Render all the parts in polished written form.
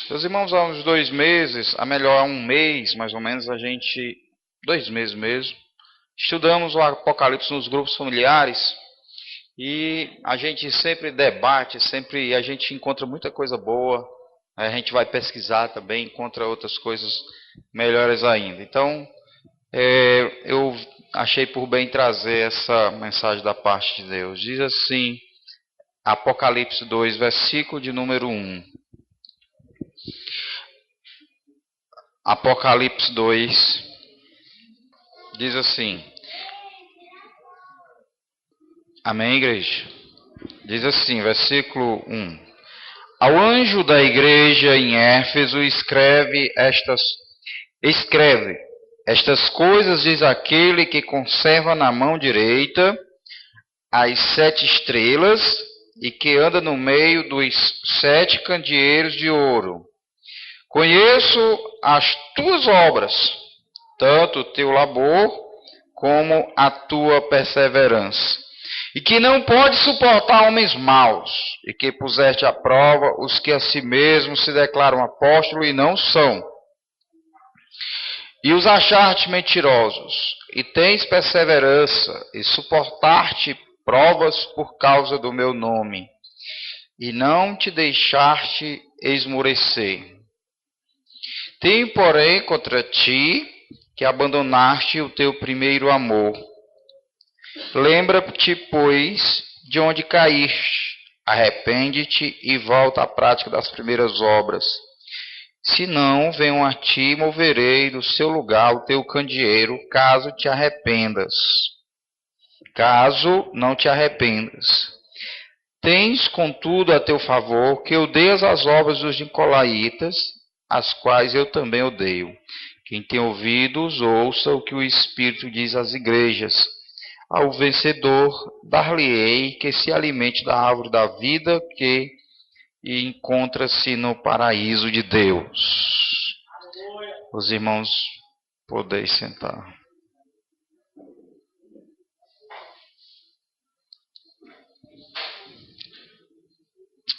Meus irmãos, há uns 2 meses, a melhor, há um mês mais ou menos, 2 meses mesmo, estudamos o Apocalipse nos grupos familiares e a gente sempre debate, sempre a gente encontra muita coisa boa, a gente vai pesquisar também, encontra outras coisas melhores ainda. Então, eu achei por bem trazer essa mensagem da parte de Deus. Diz assim, Apocalipse 2, versículo de número 1. Apocalipse 2 diz assim. Amém, igreja? Diz assim, versículo 1. Ao anjo da igreja em Éfeso escreve estas coisas, diz aquele que conserva na mão direita as 7 estrelas e que anda no meio dos 7 candeeiros de ouro. Conheço as tuas obras, tanto o teu labor como a tua perseverança, e que não pode suportar homens maus, e que puseste à prova os que a si mesmos se declaram apóstolos e não são, e os achaste mentirosos, e tens perseverança, e suportaste provas por causa do meu nome, e não te deixaste esmorecer. Tenho, porém, contra ti que abandonaste o teu primeiro amor. Lembra-te, pois, de onde caíste, arrepende-te e volta à prática das primeiras obras. Se não, venho a ti e moverei do seu lugar o teu candeeiro, caso te arrependas. Caso não te arrependas. Tens, contudo, a teu favor que odeias as obras dos nicolaítas, as quais eu também odeio. Quem tem ouvidos, ouça o que o Espírito diz às igrejas. Ao vencedor, dar-lhe-ei que se alimente da árvore da vida que encontra-se no paraíso de Deus. Os irmãos, podeis sentar.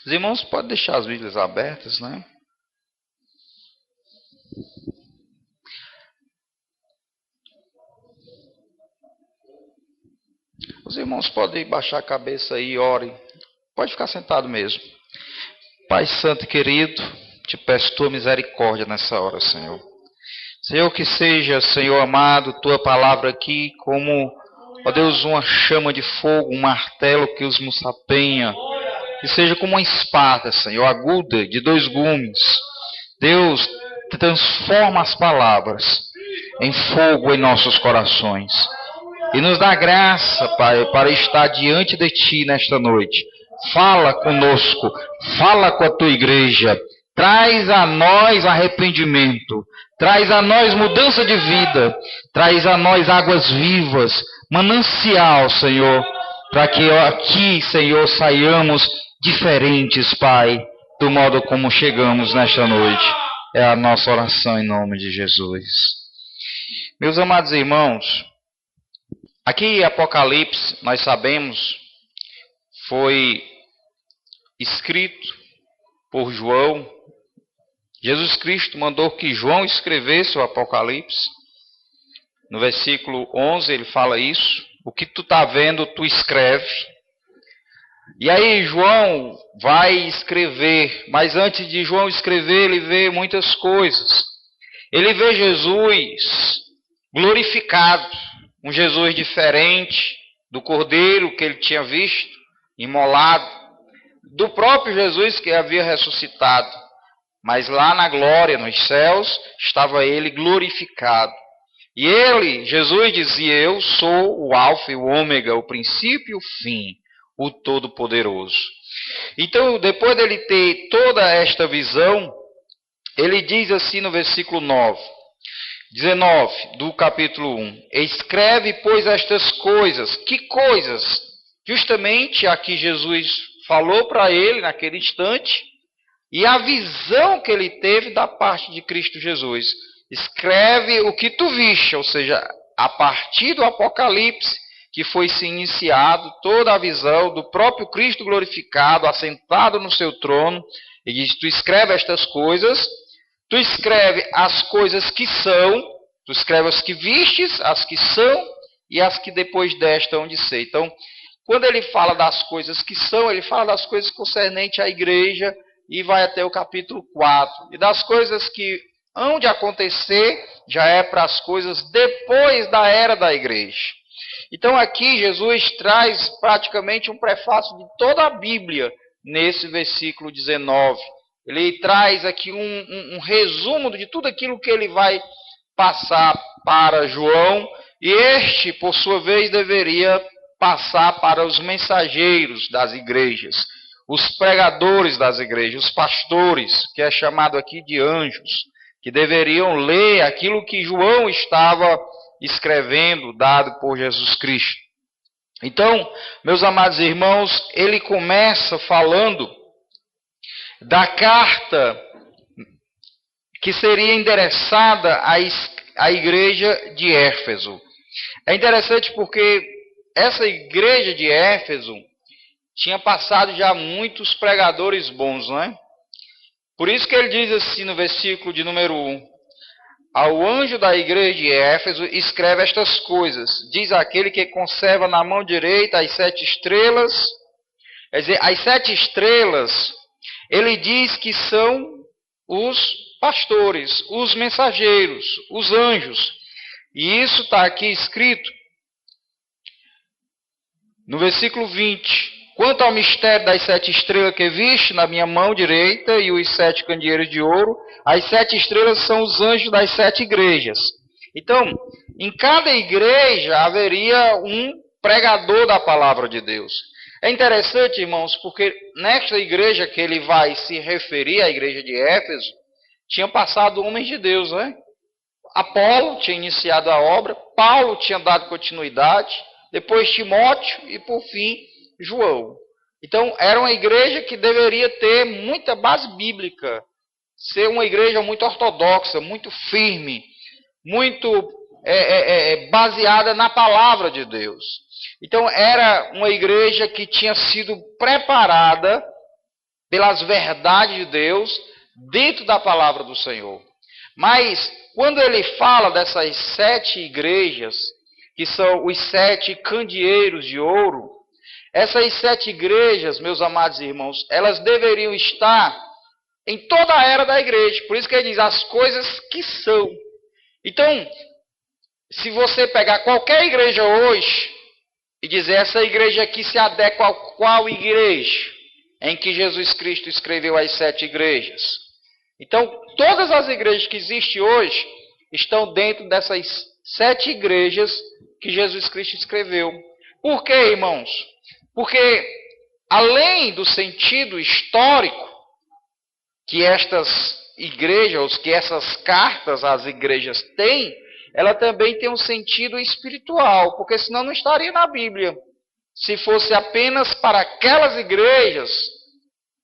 Os irmãos podem deixar as Bíblias abertas, né? Os irmãos podem baixar a cabeça aí e orem. Pode ficar sentado mesmo. Pai Santo e querido, te peço tua misericórdia nessa hora, Senhor. Senhor, que seja, Senhor amado, tua palavra aqui como, ó Deus, uma chama de fogo, um martelo que os sapeia. Que seja como uma espada, Senhor, aguda, de 2 gumes. Deus, transforma as palavras em fogo em nossos corações. E nos dá graça, Pai, para estar diante de Ti nesta noite. Fala conosco, fala com a Tua igreja. Traz a nós arrependimento. Traz a nós mudança de vida. Traz a nós águas vivas, manancial, Senhor. Para que aqui, Senhor, saiamos diferentes, Pai, do modo como chegamos nesta noite. É a nossa oração em nome de Jesus. Meus amados irmãos, aqui Apocalipse, nós sabemos, foi escrito por João. Jesus Cristo mandou que João escrevesse o Apocalipse. No versículo 11 ele fala isso. O que tu está vendo, tu escreve. E aí João vai escrever, mas antes de João escrever, ele vê muitas coisas. Ele vê Jesus glorificado, um Jesus diferente do Cordeiro que ele tinha visto, imolado, do próprio Jesus que havia ressuscitado. Mas lá na glória, nos céus, estava ele glorificado. E ele, Jesus dizia, eu sou o alfa e o ômega, o princípio e o fim, o Todo-Poderoso. Então, depois dele ter toda esta visão, ele diz assim no versículo 19 do capítulo 1. Escreve, pois, estas coisas. Que coisas? Justamente aqui Jesus falou para ele naquele instante, e a visão que ele teve da parte de Cristo Jesus. Escreve o que tu viste, ou seja, a partir do Apocalipse, que foi se iniciado toda a visão do próprio Cristo glorificado, assentado no seu trono, e diz: tu escreve estas coisas, tu escreve as coisas que são, tu escreve as que vistes, as que são e as que depois desta hão de ser. Então, quando ele fala das coisas que são, ele fala das coisas concernentes à igreja e vai até o capítulo 4. E das coisas que hão de acontecer, já é para as coisas depois da era da igreja. Então aqui Jesus traz praticamente um prefácio de toda a Bíblia nesse versículo 19. Ele traz aqui um resumo de tudo aquilo que ele vai passar para João, e este, por sua vez, deveria passar para os mensageiros das igrejas, os pregadores das igrejas, os pastores, que é chamado aqui de anjos, que deveriam ler aquilo que João estava escrevendo, dado por Jesus Cristo. Então, meus amados irmãos, ele começa falando da carta que seria endereçada à igreja de Éfeso. É interessante porque essa igreja de Éfeso tinha passado já muitos pregadores bons, não é? Por isso que ele diz assim no versículo de número 1: ao anjo da igreja de Éfeso escreve estas coisas, diz aquele que conserva na mão direita as 7 estrelas. Quer dizer, as 7 estrelas, ele diz que são os pastores, os mensageiros, os anjos. E isso está aqui escrito no versículo 20. Quanto ao mistério das 7 estrelas que viste na minha mão direita e os 7 candeeiros de ouro, as 7 estrelas são os anjos das 7 igrejas. Então, em cada igreja haveria um pregador da palavra de Deus. É interessante, irmãos, porque nesta igreja que ele vai se referir, a igreja de Éfeso, tinha passado homens de Deus, né? Apolo tinha iniciado a obra, Paulo tinha dado continuidade, depois Timóteo e, por fim, João. Então, era uma igreja que deveria ter muita base bíblica, ser uma igreja muito ortodoxa, muito firme, muito baseada na palavra de Deus. Então, era uma igreja que tinha sido preparada pelas verdades de Deus dentro da palavra do Senhor. Mas, quando ele fala dessas 7 igrejas, que são os 7 candeeiros de ouro, essas 7 igrejas, meus amados irmãos, elas deveriam estar em toda a era da igreja. Por isso que ele diz as coisas que são. Então, se você pegar qualquer igreja hoje e dizer essa igreja aqui se adequa a qual igreja? Em que Jesus Cristo escreveu as 7 igrejas. Então, todas as igrejas que existem hoje estão dentro dessas 7 igrejas que Jesus Cristo escreveu. Por quê, irmãos? Porque, além do sentido histórico que estas igrejas, que essas cartas às igrejas têm, ela também tem um sentido espiritual, porque senão não estaria na Bíblia. Se fosse apenas para aquelas igrejas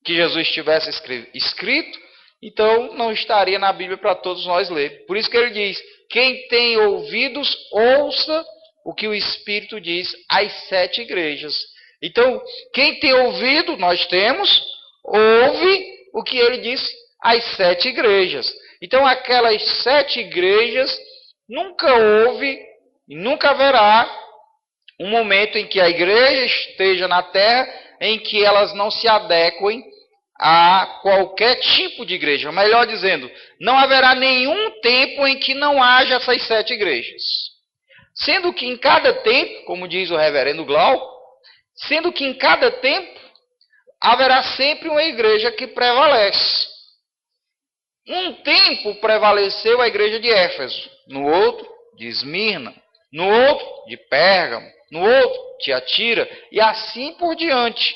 que Jesus tivesse escrito, então não estaria na Bíblia para todos nós ler. Por isso que ele diz: quem tem ouvidos, ouça o que o Espírito diz às 7 igrejas. Então, quem tem ouvido, nós temos, ouve o que ele diz às 7 igrejas. Então, aquelas 7 igrejas nunca houve e nunca haverá um momento em que a igreja esteja na terra em que elas não se adequem a qualquer tipo de igreja. Melhor dizendo, não haverá nenhum tempo em que não haja essas 7 igrejas. Sendo que em cada tempo, como diz o reverendo Glauco, sendo que em cada tempo haverá sempre uma igreja que prevalece. Um tempo prevaleceu a igreja de Éfeso, no outro de Esmirna, no outro de Pérgamo, no outro de Tiatira, e assim por diante.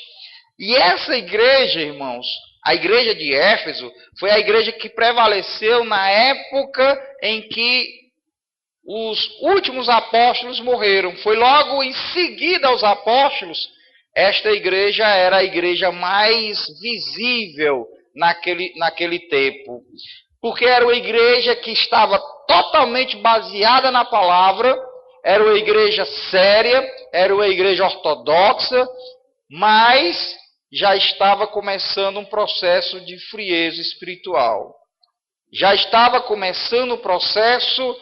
E essa igreja, irmãos, a igreja de Éfeso, foi a igreja que prevaleceu na época em que os últimos apóstolos morreram. Foi logo em seguida aos apóstolos. Esta igreja era a igreja mais visível naquele tempo. Porque era uma igreja que estava totalmente baseada na palavra era uma igreja séria, era uma igreja ortodoxa, mas já estava começando um processo de frieza espiritual. Já estava começando o processo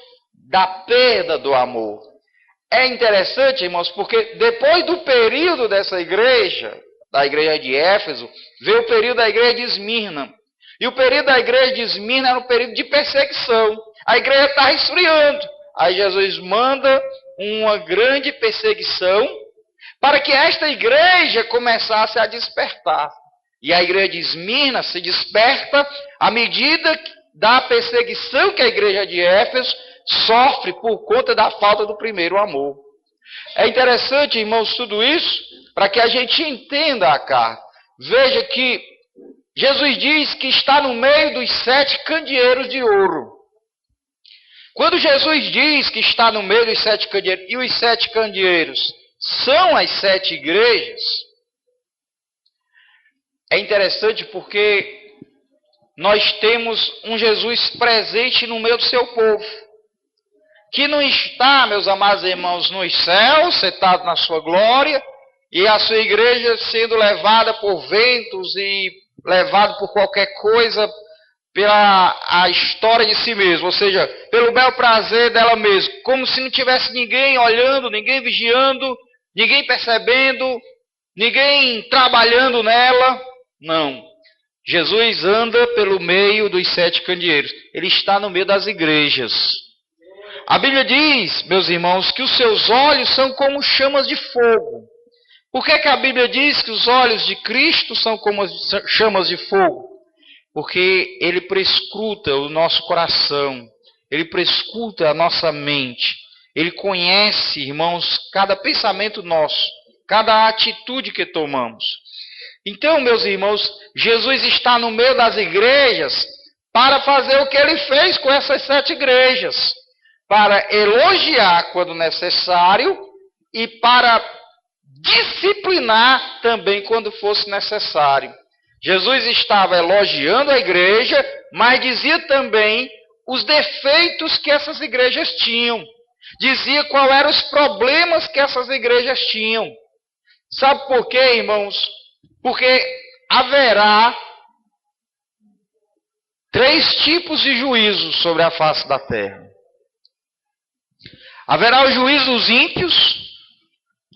da perda do amor. É interessante, irmãos, porque depois do período dessa igreja, da igreja de Éfeso, veio o período da igreja de Esmirna. E o período da igreja de Esmirna era um período de perseguição. A igreja estava esfriando. Aí Jesus manda uma grande perseguição para que esta igreja começasse a despertar. E a igreja de Esmirna se desperta à medida da perseguição que a igreja de Éfeso sofre por conta da falta do primeiro amor. É interessante, irmãos, tudo isso para que a gente entenda a carta. Veja que Jesus diz que está no meio dos 7 candeeiros de ouro. Quando Jesus diz que está no meio dos 7 candeeiros, e os 7 candeeiros são as 7 igrejas, é interessante porque nós temos um Jesus presente no meio do seu povo, que não está, meus amados irmãos, nos céus, sentado na sua glória, e a sua igreja sendo levada por ventos e levado por qualquer coisa, pela a história de si mesmo, ou seja, pelo bel prazer dela mesma, como se não tivesse ninguém olhando, ninguém vigiando, ninguém percebendo, ninguém trabalhando nela. Não. Jesus anda pelo meio dos 7 candeeiros. Ele está no meio das igrejas. A Bíblia diz, meus irmãos, que os seus olhos são como chamas de fogo. Por que a Bíblia diz que os olhos de Cristo são como chamas de fogo? Porque ele prescruta o nosso coração, ele prescruta a nossa mente, ele conhece, irmãos, cada pensamento nosso, cada atitude que tomamos. Então, meus irmãos, Jesus está no meio das igrejas para fazer o que ele fez com essas 7 igrejas, para elogiar quando necessário e para disciplinar também quando fosse necessário. Jesus estava elogiando a igreja, mas dizia também os defeitos que essas igrejas tinham. Dizia quais eram os problemas que essas igrejas tinham. Sabe por quê, irmãos? Porque haverá 3 tipos de juízos sobre a face da terra. Haverá o juízo dos ímpios,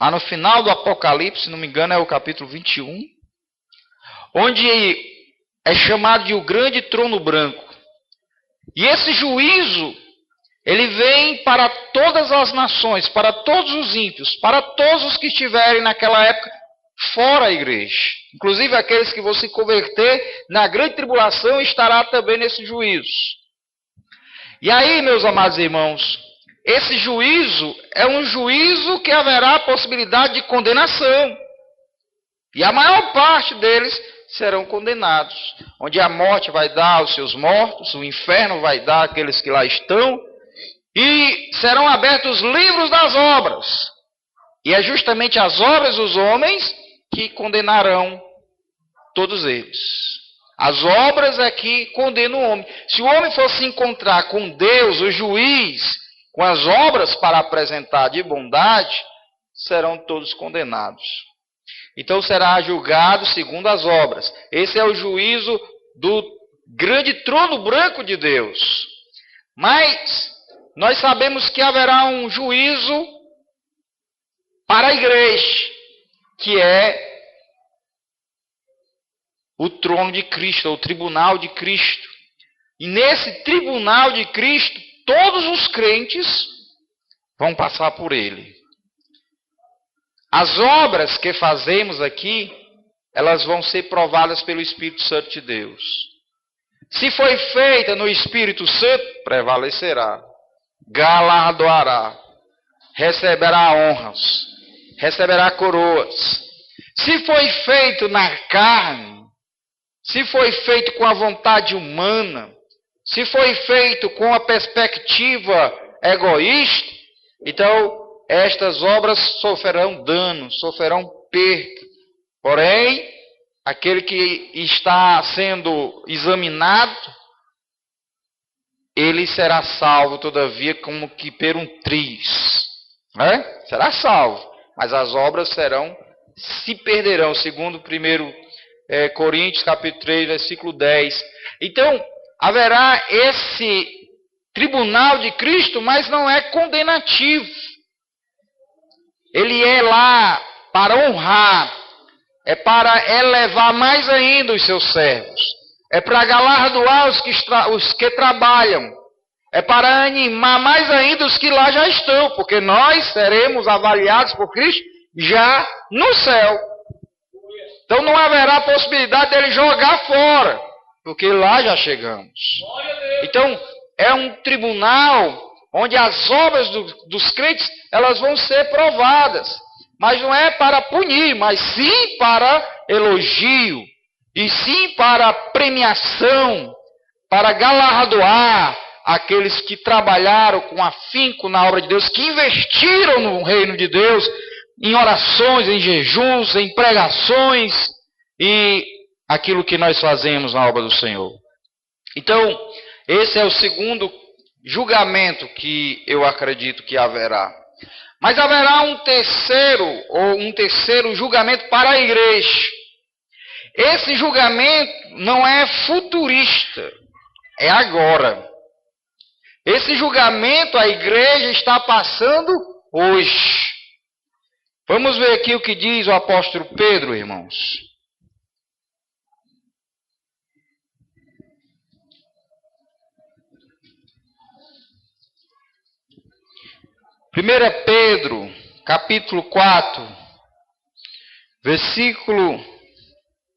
lá no final do Apocalipse, se não me engano é o capítulo 21, onde é chamado de o grande trono branco. E esse juízo, ele vem para todas as nações, para todos os ímpios, para todos os que estiverem naquela época fora a igreja. Inclusive aqueles que vão se converter na grande tribulação estará também nesse juízo. E aí, meus amados irmãos, esse juízo é um juízo que haverá a possibilidade de condenação. E a maior parte deles serão condenados. Onde a morte vai dar os seus mortos, o inferno vai dar aqueles que lá estão, e serão abertos os livros das obras. E é justamente as obras dos homens que condenarão todos eles. As obras é que condenam o homem. Se o homem fosse encontrar com Deus, o juiz, com as obras para apresentar de bondade, serão todos condenados. Então será julgado segundo as obras. Esse é o juízo do grande trono branco de Deus. Mas nós sabemos que haverá um juízo para a igreja, que é o trono de Cristo, o tribunal de Cristo. E nesse tribunal de Cristo, todos os crentes vão passar por ele. As obras que fazemos aqui, elas vão ser provadas pelo Espírito Santo de Deus. Se foi feita no Espírito Santo, prevalecerá, galardoará, receberá honras, receberá coroas. Se foi feito na carne, se foi feito com a vontade humana, se foi feito com a perspectiva egoísta, então estas obras sofrerão dano, sofrerão perda. Porém, aquele que está sendo examinado, ele será salvo, todavia, como que por um triz. Será salvo, mas as obras se perderão, segundo 1 Coríntios capítulo 3, versículo 10. Então, haverá esse tribunal de Cristo, mas não é condenativo. Ele é lá para honrar, é para elevar mais ainda os seus servos, é para galardoar os que trabalham, é para animar mais ainda os que lá já estão, porque nós seremos avaliados por Cristo já no céu. Então não haverá possibilidade dele jogar fora, porque lá já chegamos. Então é um tribunal onde as obras dos crentes elas vão ser provadas, mas não é para punir, mas sim para elogio, e sim para premiação, para galardoar aqueles que trabalharam com afinco na obra de Deus, que investiram no reino de Deus, em orações, em jejuns, em pregações e aquilo que nós fazemos na obra do Senhor. Então, esse é o segundo julgamento que eu acredito que haverá. Mas haverá um terceiro julgamento para a igreja. Esse julgamento não é futurista, é agora. Esse julgamento a igreja está passando hoje. Vamos ver aqui o que diz o apóstolo Pedro, irmãos. Primeira Pedro, capítulo 4, versículo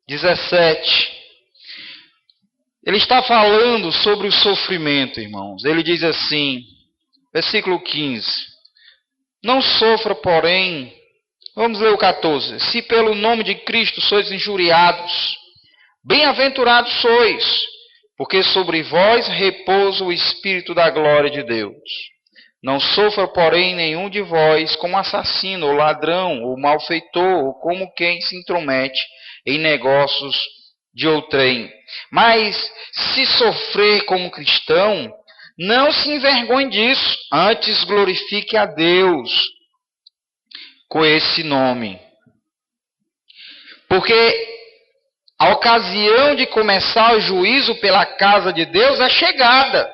17. Ele está falando sobre o sofrimento, irmãos. Ele diz assim, versículo 15. Não sofra, porém, vamos ler o 14. Se pelo nome de Cristo sois injuriados, bem-aventurados sois, porque sobre vós repousa o Espírito da glória de Deus. Não sofra, porém, nenhum de vós como assassino, ou ladrão, ou malfeitor, ou como quem se intromete em negócios de outrem. Mas, se sofrer como cristão, não se envergonhe disso, antes glorifique a Deus com esse nome. Porque a ocasião de começar o juízo pela casa de Deus é chegada.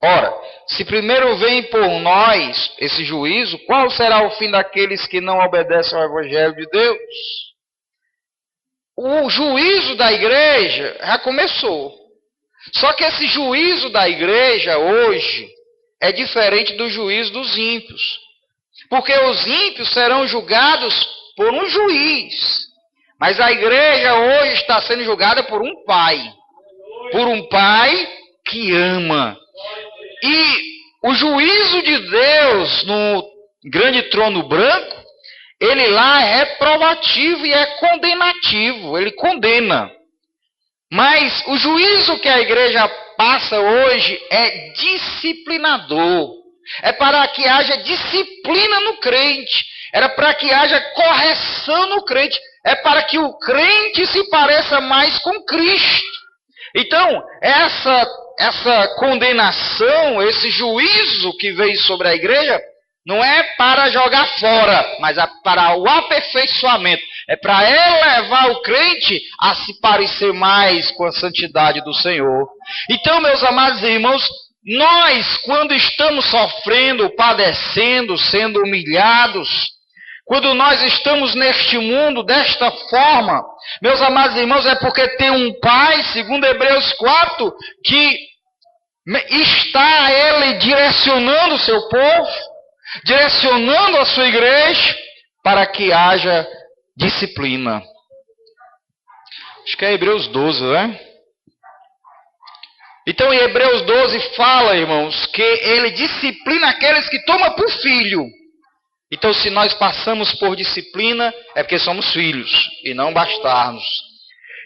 Ora, se primeiro vem por nós esse juízo, qual será o fim daqueles que não obedecem ao Evangelho de Deus? O juízo da igreja já começou. Só que esse juízo da igreja hoje é diferente do juízo dos ímpios. Porque os ímpios serão julgados por um juiz. Mas a igreja hoje está sendo julgada por um pai. Por um pai que ama. E o juízo de Deus no grande trono branco, ele lá é provativo e é condenativo, ele condena. Mas o juízo que a igreja passa hoje é disciplinador. É para que haja disciplina no crente, era para que haja correção no crente, é para que o crente se pareça mais com Cristo. Então, essa condenação, esse juízo que veio sobre a igreja, não é para jogar fora, mas é para o aperfeiçoamento. É para elevar o crente a se parecer mais com a santidade do Senhor. Então, meus amados irmãos, nós, quando estamos sofrendo, padecendo, sendo humilhados, quando nós estamos neste mundo desta forma, meus amados irmãos, é porque tem um Pai, segundo Hebreus 4, que está Ele direcionando o seu povo, direcionando a sua igreja, para que haja disciplina. Acho que é Hebreus 12, né? Então, em Hebreus 12 fala, irmãos, que Ele disciplina aqueles que toma por filho. Então, se nós passamos por disciplina, é porque somos filhos e não bastardos.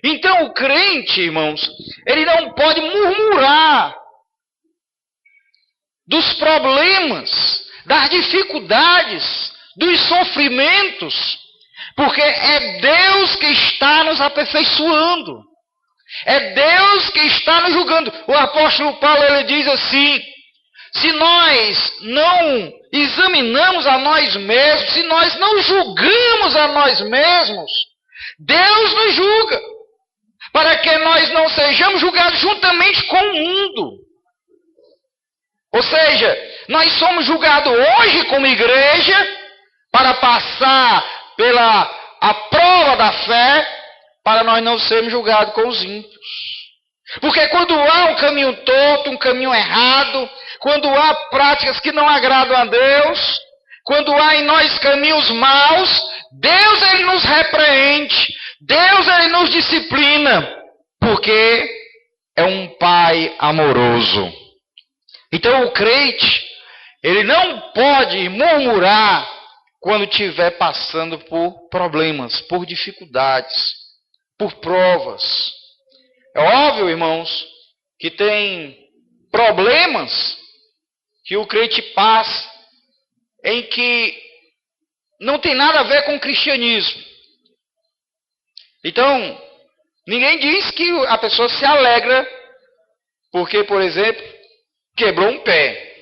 Então, o crente, irmãos, ele não pode murmurar dos problemas, das dificuldades, dos sofrimentos, porque é Deus que está nos aperfeiçoando. É Deus que está nos julgando. O apóstolo Paulo, ele diz assim: se nós não examinamos a nós mesmos, se nós não julgamos a nós mesmos, Deus nos julga, para que nós não sejamos julgados juntamente com o mundo. Ou seja, nós somos julgados hoje como igreja para passar pela a prova da fé, para nós não sermos julgados com os ímpios. Porque quando há um caminho torto, um caminho errado, quando há práticas que não agradam a Deus, quando há em nós caminhos maus, Deus ele nos repreende, Deus ele nos disciplina, porque é um Pai amoroso. Então o crente, ele não pode murmurar quando estiver passando por problemas, por dificuldades, por provas. É óbvio, irmãos, que tem problemas que o crente passa em que não tem nada a ver com o cristianismo. Então, ninguém diz que a pessoa se alegra porque, por exemplo, quebrou um pé.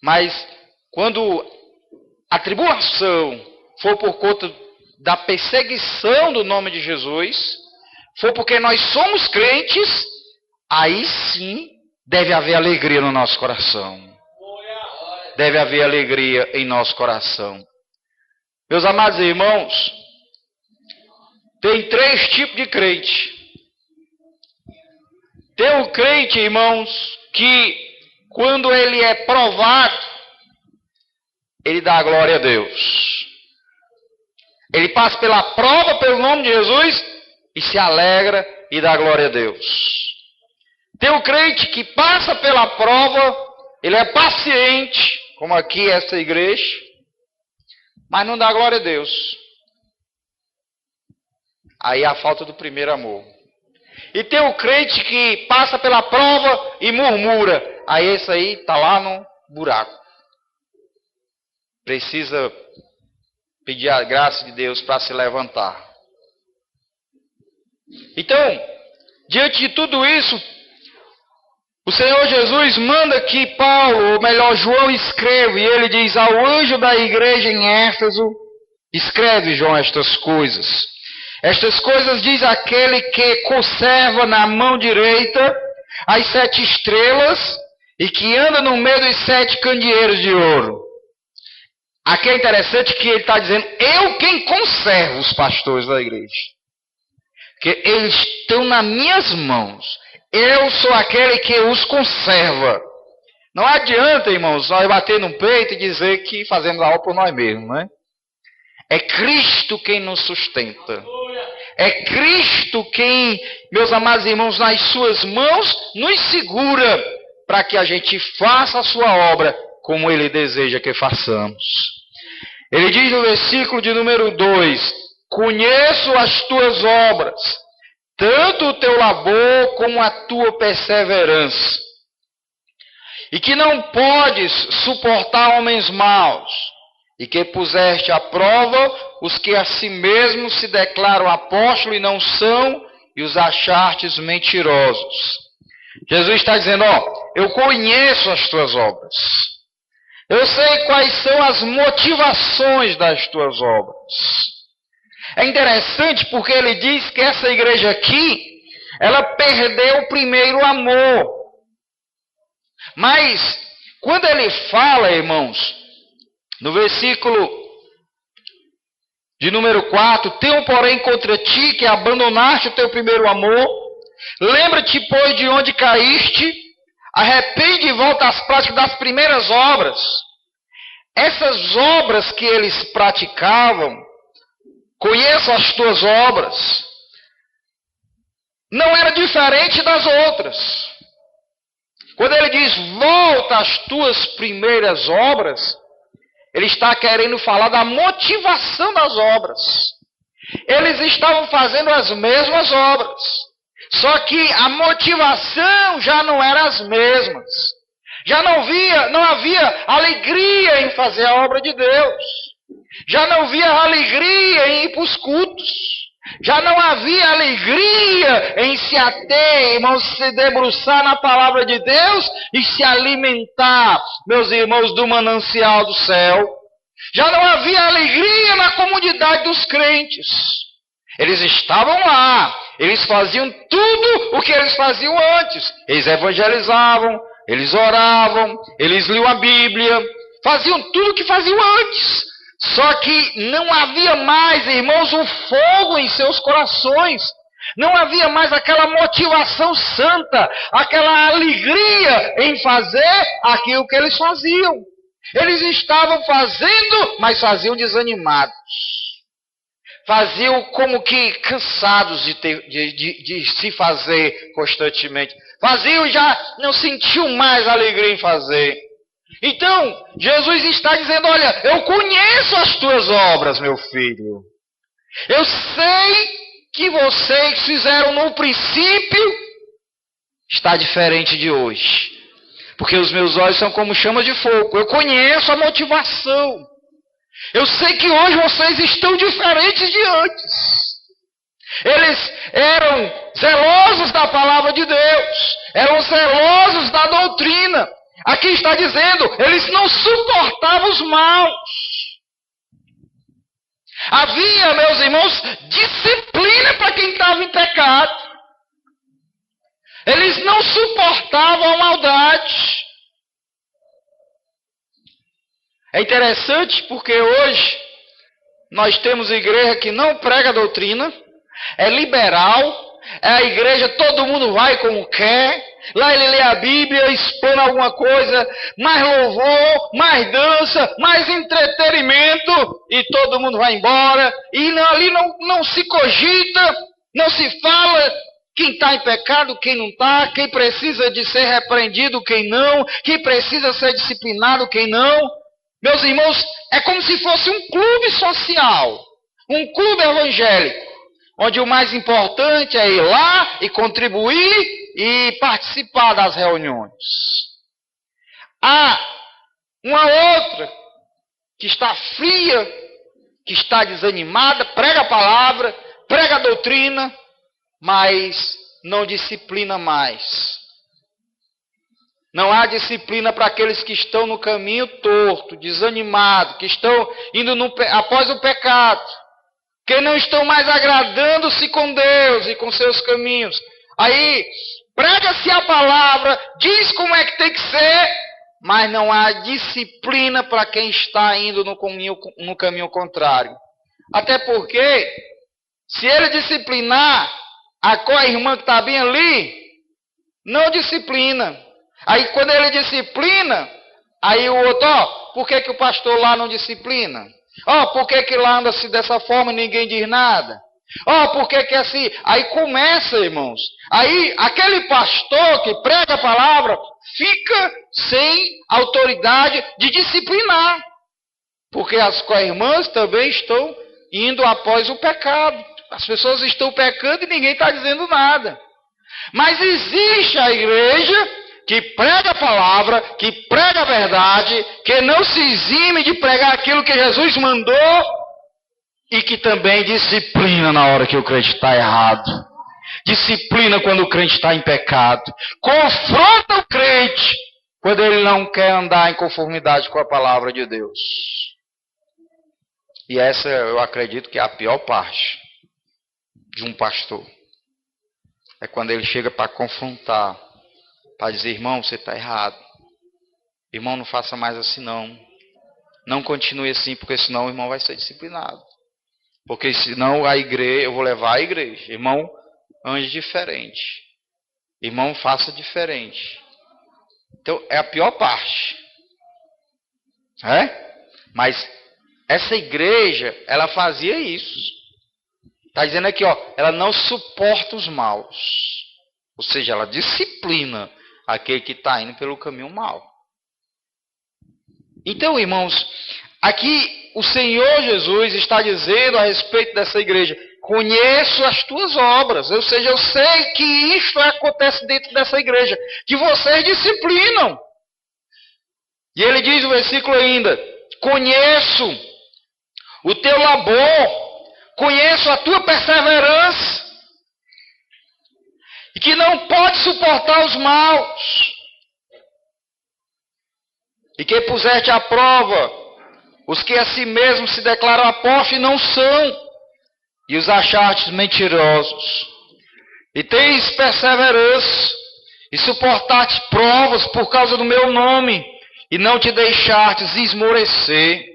Mas quando a tribulação for por conta da perseguição do nome de Jesus, for porque nós somos crentes, aí sim deve haver alegria no nosso coração. Deve haver alegria em nosso coração. Meus amados irmãos, tem 3 tipos de crente. Tem o crente, irmãos, que quando ele é provado, ele dá a glória a Deus. Ele passa pela prova pelo nome de Jesus e se alegra e dá glória a Deus. Tem o crente que passa pela prova, ele é paciente, como aqui essa igreja, mas não dá glória a Deus. Aí a falta do primeiro amor. E tem o crente que passa pela prova e murmura. Aí esse aí está lá no buraco. Precisa pedir a graça de Deus para se levantar. Então, diante de tudo isso, o Senhor Jesus manda que Paulo, ou melhor, João, escreva. E ele diz ao anjo da igreja em Éfeso: escreve, João, estas coisas. Estas coisas diz aquele que conserva na mão direita as 7 estrelas e que anda no meio dos 7 candeeiros de ouro. Aqui é interessante que ele está dizendo: eu quem conservo os pastores da igreja. Que eles estão nas minhas mãos. Eu sou aquele que os conserva. Não adianta, irmãos, nós bater no peito e dizer que fazemos a obra por nós mesmos, não é? É Cristo quem nos sustenta. É Cristo quem, meus amados irmãos, nas suas mãos nos segura para que a gente faça a sua obra como Ele deseja que façamos. Ele diz no versículo de número 2: conheço as tuas obras, tanto o teu labor como a tua perseverança, e que não podes suportar homens maus, e que puseste à prova os que a si mesmos se declaram apóstolos e não são, e os achartes mentirosos. Jesus está dizendo: eu conheço as tuas obras. Eu sei quais são as motivações das tuas obras. É interessante porque ele diz que essa igreja aqui, ela perdeu o primeiro amor. Mas, quando ele fala, irmãos, no versículo de número 4, tenho porém contra ti que abandonaste o teu primeiro amor, lembra-te, pois, de onde caíste, arrepende e volta às práticas das primeiras obras. Essas obras que eles praticavam, conheço as tuas obras, não era diferente das outras. Quando ele diz, volta às tuas primeiras obras, ele está querendo falar da motivação das obras. Eles estavam fazendo as mesmas obras, só que a motivação já não era as mesmas. Já não havia alegria em fazer a obra de Deus. Já não havia alegria em ir para os cultos. Já não havia alegria em se ater, irmãos, se debruçar na palavra de Deus e se alimentar, meus irmãos, do manancial do céu. Já não havia alegria na comunidade dos crentes. Eles estavam lá, eles faziam tudo o que eles faziam antes. Eles evangelizavam, eles oravam, eles liam a Bíblia, faziam tudo o que faziam antes. Só que não havia mais, irmãos, um fogo em seus corações. Não havia mais aquela motivação santa, aquela alegria em fazer aquilo que eles faziam. Eles estavam fazendo, mas faziam desanimados. Faziam como que cansados de se fazer constantemente. Faziam já, não sentiam mais alegria em fazer. Então, Jesus está dizendo, olha, eu conheço as tuas obras, meu filho. Eu sei que vocês fizeram no princípio, está diferente de hoje. Porque os meus olhos são como chamas de fogo. Eu conheço a motivação. Eu sei que hoje vocês estão diferentes de antes. Eles eram zelosos da palavra de Deus. Eram zelosos da doutrina. Aqui está dizendo, eles não suportavam os maus. Havia, meus irmãos, disciplina para quem estava em pecado. Eles não suportavam a maldade. É interessante porque hoje nós temos igreja que não prega a doutrina, é liberal, é a igreja, todo mundo vai como quer, lá ele lê a Bíblia, expõe alguma coisa, mais louvor, mais dança, mais entretenimento, e todo mundo vai embora, e ali não se cogita, não se fala quem está em pecado, quem não está, quem precisa de ser repreendido, quem não, quem precisa ser disciplinado, quem não. Meus irmãos, é como se fosse um clube social, um clube evangélico, onde o mais importante é ir lá e contribuir e participar das reuniões. Há uma outra que está fria, que está desanimada, prega a palavra, prega a doutrina, mas não disciplina mais. Não há disciplina para aqueles que estão no caminho torto, desanimado, que estão indo após o pecado, que não estão mais agradando-se com Deus e com seus caminhos. Aí, prega-se a palavra, diz como é que tem que ser, mas não há disciplina para quem está indo no caminho contrário. Até porque, se ele disciplinar a irmã que está bem ali, não disciplina. Aí quando ele disciplina, aí o outro, por que o pastor lá não disciplina? Por que lá anda-se dessa forma e ninguém diz nada? Por que assim? Aí começa, irmãos. Aí aquele pastor que prega a palavra fica sem autoridade de disciplinar. Porque as co-irmãs também estão indo após o pecado. As pessoas estão pecando e ninguém está dizendo nada. Mas existe a igreja que prega a palavra, que prega a verdade, que não se exime de pregar aquilo que Jesus mandou e que também disciplina na hora que o crente está errado. Disciplina quando o crente está em pecado. Confronta o crente quando ele não quer andar em conformidade com a palavra de Deus. E essa eu acredito que é a pior parte de um pastor. É quando ele chega para confrontar, para dizer, irmão, você está errado. Irmão, não faça mais assim não. Não continue assim, porque senão o irmão vai ser disciplinado. Porque senão a igreja, eu vou levar a igreja. Irmão, ande diferente. Irmão, faça diferente. Então, é a pior parte. Mas essa igreja, ela fazia isso. Está dizendo aqui, ela não suporta os maus. Ou seja, ela disciplina aquele que está indo pelo caminho mau. Então, irmãos, aqui o Senhor Jesus está dizendo a respeito dessa igreja, conheço as tuas obras, ou seja, eu sei que isto acontece dentro dessa igreja, que vocês disciplinam. E ele diz no versículo ainda, conheço o teu labor, Conheço a tua perseverança e que não pode suportar os maus, e que puseste à prova os que a si mesmos se declaram apóstolos e não são, e os achastes mentirosos. E tens perseverança e suportaste provas por causa do meu nome, e não te deixastes esmorecer.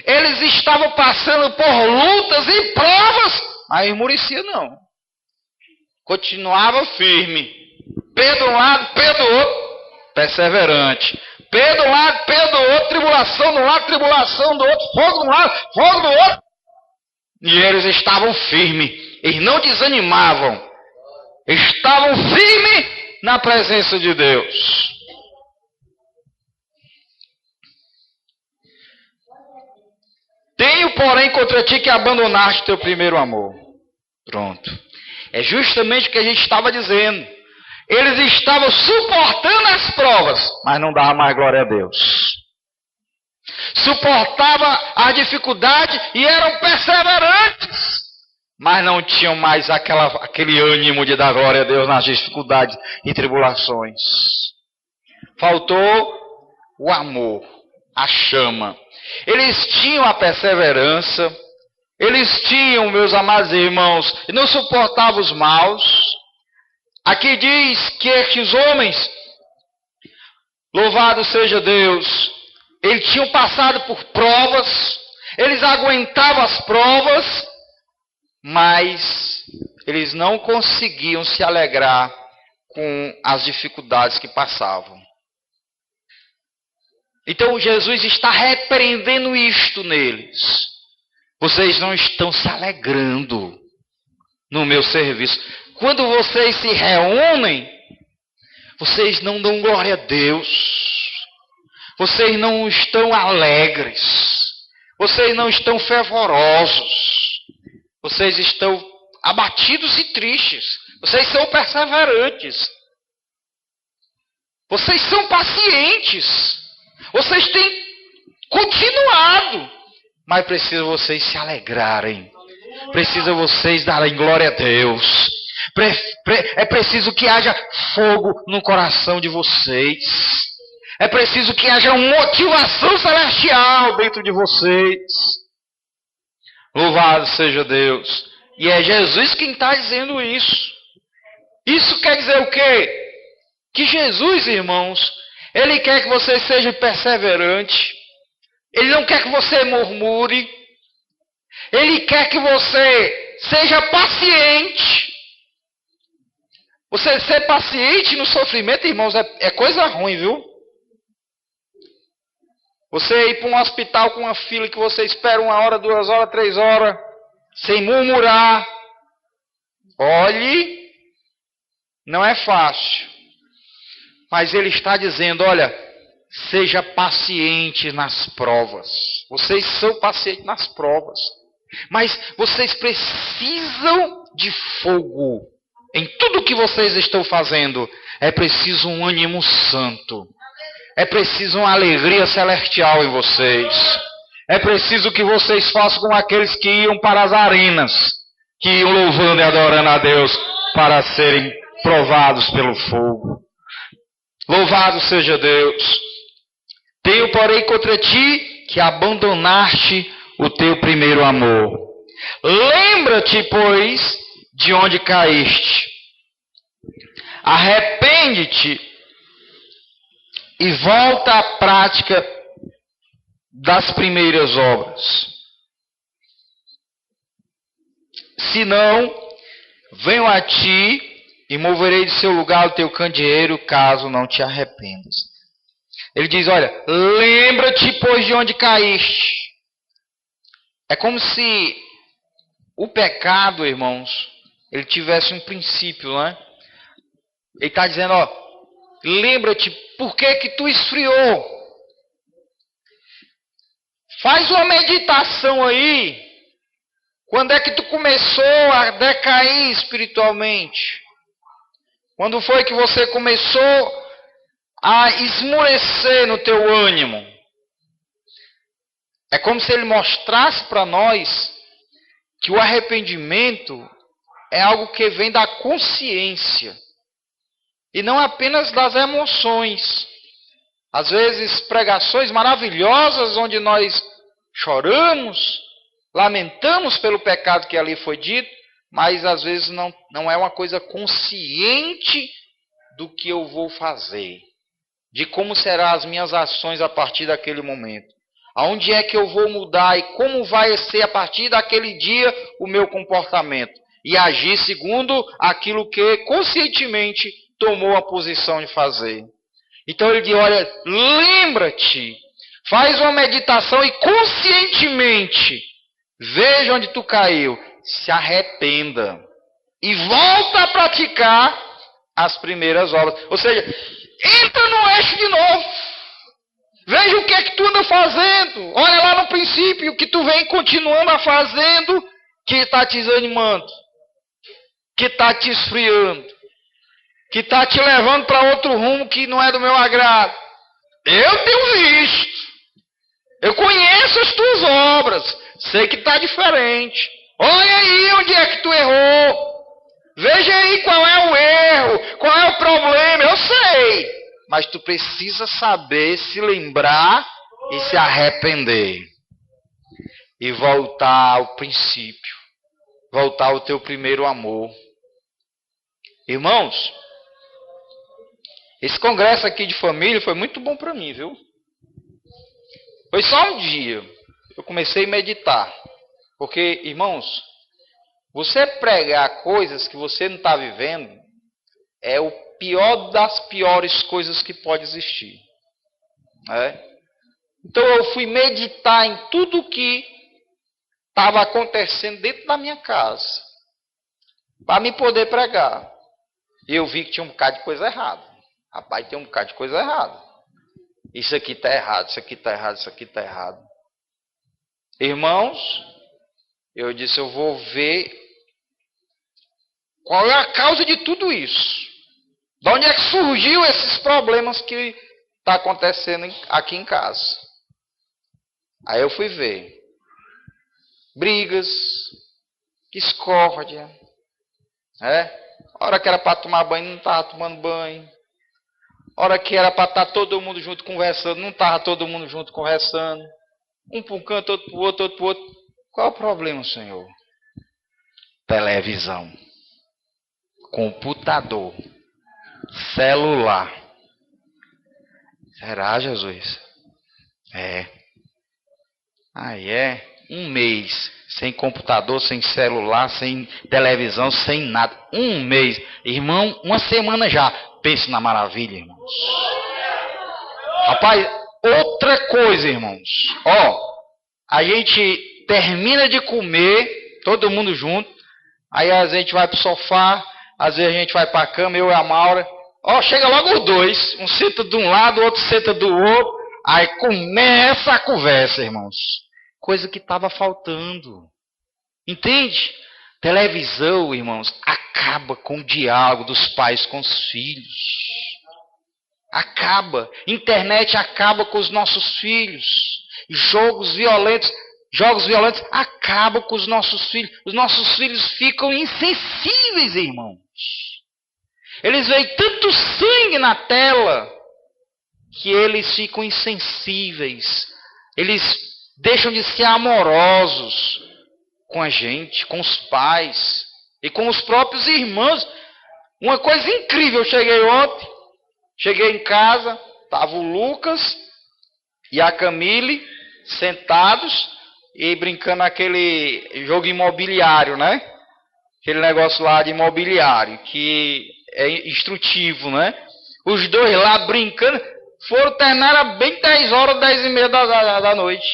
Eles estavam passando por lutas e provas, mas esmorecia não. Continuava firme. Pé de um lado, pé do outro, perseverante. Pé de um lado, pé do outro, tribulação de um lado, tribulação do outro, fogo de um lado, fogo do outro. E eles estavam firmes, eles não desanimavam. Estavam firmes na presença de Deus. Tenho, porém, contra ti que abandonaste teu primeiro amor. Pronto. É justamente o que a gente estava dizendo. Eles estavam suportando as provas, mas não dava mais glória a Deus. Suportava a dificuldade e eram perseverantes, mas não tinham mais aquele ânimo de dar glória a Deus nas dificuldades e tribulações. Faltou o amor, a chama. Eles tinham a perseverança, eles tinham, meus amados irmãos, e não suportavam os maus. Aqui diz que estes homens, louvado seja Deus, eles tinham passado por provas, eles aguentavam as provas, mas eles não conseguiam se alegrar com as dificuldades que passavam. Então Jesus está repreendendo isto neles. Vocês não estão se alegrando no meu serviço. Quando vocês se reúnem, vocês não dão glória a Deus. Vocês não estão alegres. Vocês não estão fervorosos. Vocês estão abatidos e tristes. Vocês são perseverantes. Vocês são pacientes. Vocês têm continuado. Mas precisa vocês se alegrarem. Precisa vocês darem glória a Deus. É preciso que haja fogo no coração de vocês. É preciso que haja uma motivação celestial dentro de vocês. Louvado seja Deus. E é Jesus quem está dizendo isso. Isso quer dizer o quê? Que Jesus, irmãos, Ele quer que você seja perseverante. Ele não quer que você murmure. Ele quer que você seja paciente. Você ser paciente no sofrimento, irmãos, é coisa ruim, viu? Você ir para um hospital com uma fila que você espera 1 hora, 2 horas, 3 horas, sem murmurar. Olhe, não é fácil. Mas ele está dizendo, olha, seja paciente nas provas. Vocês são pacientes nas provas. Mas vocês precisam de fogo. Em tudo que vocês estão fazendo, é preciso um ânimo santo. É preciso uma alegria celestial em vocês. É preciso que vocês façam como aqueles que iam para as arenas, que iam louvando e adorando a Deus para serem provados pelo fogo. Louvado seja Deus. Tenho, porém, contra ti que abandonaste o teu primeiro amor. Lembra-te, pois, de onde caíste. Arrepende-te e volta à prática das primeiras obras. Senão, venho a ti e moverei de seu lugar o teu candeeiro, caso não te arrependas. Ele diz, olha, lembra-te, pois, de onde caíste. É como se o pecado, irmãos, ele tivesse um princípio, né? Ele está dizendo, ó, lembra-te, por que que tu esfriou? Faz uma meditação aí. Quando é que tu começou a decair espiritualmente? Quando foi que você começou a esmorecer no teu ânimo? É como se ele mostrasse para nós que o arrependimento é algo que vem da consciência e não apenas das emoções. Às vezes, pregações maravilhosas onde nós choramos, lamentamos pelo pecado que ali foi dito, mas às vezes não é uma coisa consciente do que eu vou fazer, de como serão as minhas ações a partir daquele momento. Aonde é que eu vou mudar e como vai ser a partir daquele dia o meu comportamento. E agir segundo aquilo que conscientemente tomou a posição de fazer. Então ele diz, olha, lembra-te, faz uma meditação e conscientemente veja onde tu caiu, se arrependa e volta a praticar as primeiras obras. Ou seja, entra no eixo de novo. Veja o que é que tu anda fazendo. Olha lá no princípio o que tu vem continuando a fazendo, que está te desanimando, que está te esfriando, que está te levando para outro rumo que não é do meu agrado. Eu tenho visto. Eu conheço as tuas obras. Sei que está diferente. Olha aí onde é que tu errou. Veja aí qual é o erro, qual é o problema. Eu sei. Mas tu precisa saber se lembrar e se arrepender. E voltar ao princípio. Voltar ao teu primeiro amor. Irmãos, esse congresso aqui de família foi muito bom para mim, viu? Foi só um dia. Eu comecei a meditar. Porque, irmãos, você pregar coisas que você não está vivendo é o pior das piores coisas que pode existir. Né? Então eu fui meditar em tudo que estava acontecendo dentro da minha casa. Para me poder pregar. E eu vi que tinha um bocado de coisa errada. Rapaz, tem um bocado de coisa errada. Isso aqui está errado, isso aqui está errado, isso aqui está errado. Irmãos, eu disse, eu vou ver qual é a causa de tudo isso. De onde é que surgiu esses problemas que está acontecendo aqui em casa? Aí eu fui ver. Brigas, discórdia. Hora que era para tomar banho, não estava tomando banho. Hora que era para estar todo mundo junto conversando, não estava todo mundo junto conversando. Um para um canto, outro para o outro, outro para o outro. Qual é o problema, Senhor? Televisão, computador, celular. Será, Jesus? É. Aí é. Um mês sem computador, sem celular, sem televisão, sem nada. Um mês. Irmão, uma semana já. Pense na maravilha, irmãos. Rapaz, outra coisa, irmãos. A gente termina de comer, todo mundo junto. Aí a gente vai pro sofá, às vezes a gente vai pra cama, eu e a Maura. Chega logo os dois. Um senta de um lado, o outro senta do outro. Aí começa a conversa, irmãos. Coisa que estava faltando. Entende? Televisão, irmãos, acaba com o diálogo dos pais com os filhos. Acaba. Internet acaba com os nossos filhos. Jogos violentos acabam com os nossos filhos. Os nossos filhos ficam insensíveis, irmãos. Eles veem tanto sangue na tela que eles ficam insensíveis. Eles deixam de ser amorosos com a gente, com os pais e com os próprios irmãos. Uma coisa incrível, eu cheguei em casa, estava o Lucas e a Camille sentados e brincando aquele jogo imobiliário, né? Aquele negócio lá de imobiliário, que é instrutivo, né? Os dois lá brincando, foram terminar bem 10 horas, 10 e meia da noite.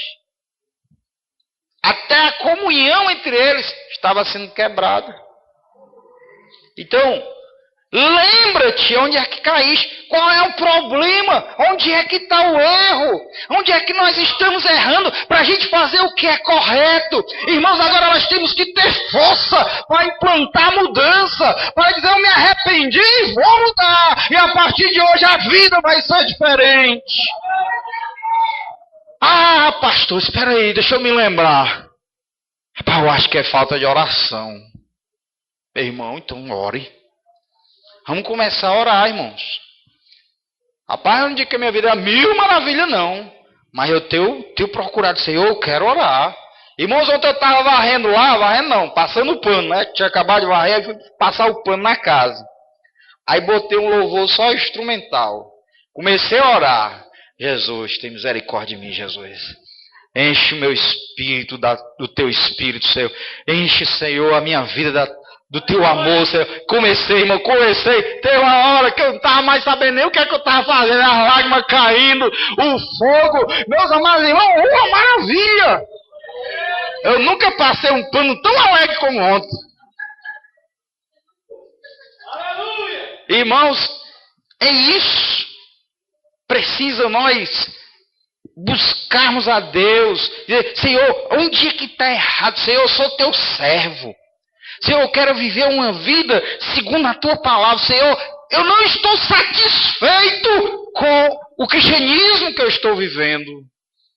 Até a comunhão entre eles estava sendo quebrada. Então, lembra-te onde é que caíste, qual é o problema, onde é que está o erro, onde é que nós estamos errando para a gente fazer o que é correto. Irmãos, agora nós temos que ter força para implantar mudança, para dizer eu me arrependi e vou mudar, e a partir de hoje a vida vai ser diferente. Pastor, espera aí, deixa eu me lembrar. Rapaz, eu acho que é falta de oração. Meu irmão, então ore. Vamos começar a orar, irmãos. Rapaz, eu não digo que a minha vida é mil maravilhas, não. Mas eu tenho procurado, Senhor, eu quero orar. Irmãos, ontem eu estava varrendo lá, varrendo não, passando o pano, né? Tinha acabado de varrer, fui passar o pano na casa. Aí botei um louvor só instrumental. Comecei a orar. Jesus, tem misericórdia de mim, Jesus. Enche o meu espírito do teu espírito, Senhor. Enche, Senhor, a minha vida do teu amor, Senhor. Comecei, irmão, Teve uma hora que eu não estava mais sabendo nem o que é que eu estava fazendo. As lágrimas caindo, o fogo. Meus amados irmãos, uma maravilha. Eu nunca passei um pano tão alegre como ontem. Aleluia! Irmãos, é isso. Precisa nós buscarmos a Deus. Dizer, Senhor, onde é que está errado? Senhor, eu sou teu servo. Senhor, eu quero viver uma vida segundo a tua palavra. Senhor, eu não estou satisfeito com o cristianismo que eu estou vivendo.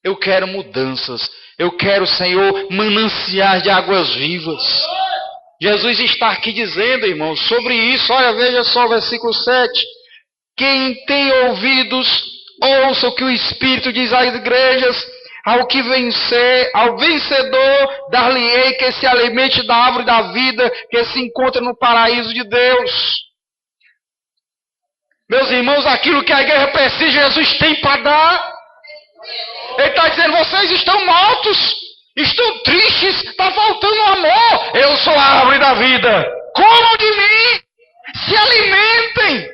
Eu quero mudanças. Eu quero, Senhor, mananciais de águas vivas. Jesus está aqui dizendo, irmãos, sobre isso. Olha, veja só o versículo 7. Quem tem ouvidos, ouça o que o Espírito diz às igrejas. Ao vencedor, dar-lhe-ei que se alimente da árvore da vida, que se encontra no paraíso de Deus. Meus irmãos, aquilo que a igreja precisa, Jesus tem para dar. Ele está dizendo, vocês estão mortos, estão tristes, está faltando amor. Eu sou a árvore da vida. Comam de mim, se alimentem.